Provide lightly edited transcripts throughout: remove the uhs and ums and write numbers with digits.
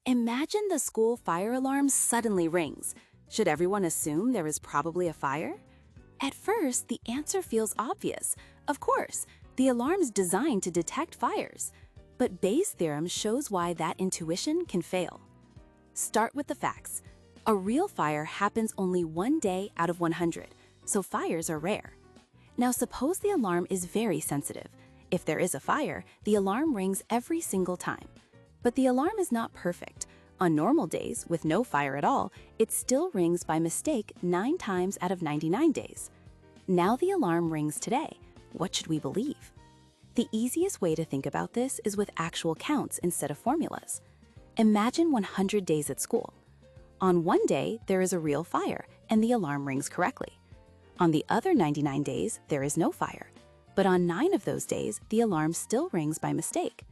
Imagine the school fire alarm suddenly rings. Should everyone assume there is probably a fire? At first, the answer feels obvious. Of course, the alarm's designed to detect fires. But Bayes' theorem shows why that intuition can fail. Start with the facts. A real fire happens only 1 day out of 100, so fires are rare. Now suppose the alarm is very sensitive. If there is a fire, the alarm rings every single time. But the alarm is not perfect. On normal days, with no fire at all, it still rings by mistake 9 times out of 99 days. Now the alarm rings today. What should we believe? The easiest way to think about this is with actual counts instead of formulas. Imagine 100 days at school. On 1 day, there is a real fire, and the alarm rings correctly. On the other 99 days, there is no fire. But on 9 of those days, the alarm still rings by mistake.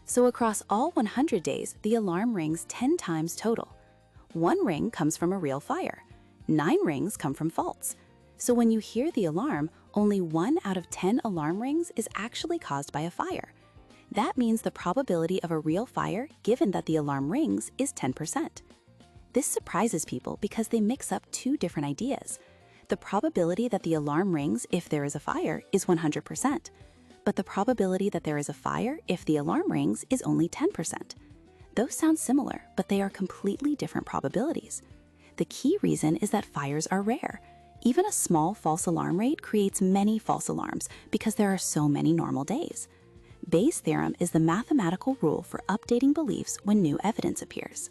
So across all 100 days, the alarm rings 10 times total. 1 ring comes from a real fire. 9 rings come from faults. So when you hear the alarm, only 1 out of 10 alarm rings is actually caused by a fire. That means the probability of a real fire, given that the alarm rings, is 10%. This surprises people because they mix up 2 different ideas. The probability that the alarm rings if there is a fire is 100%. But the probability that there is a fire if the alarm rings is only 10%. Those sound similar, but they are completely different probabilities. The key reason is that fires are rare. Even a small false alarm rate creates many false alarms because there are so many normal days. Bayes' theorem is the mathematical rule for updating beliefs when new evidence appears.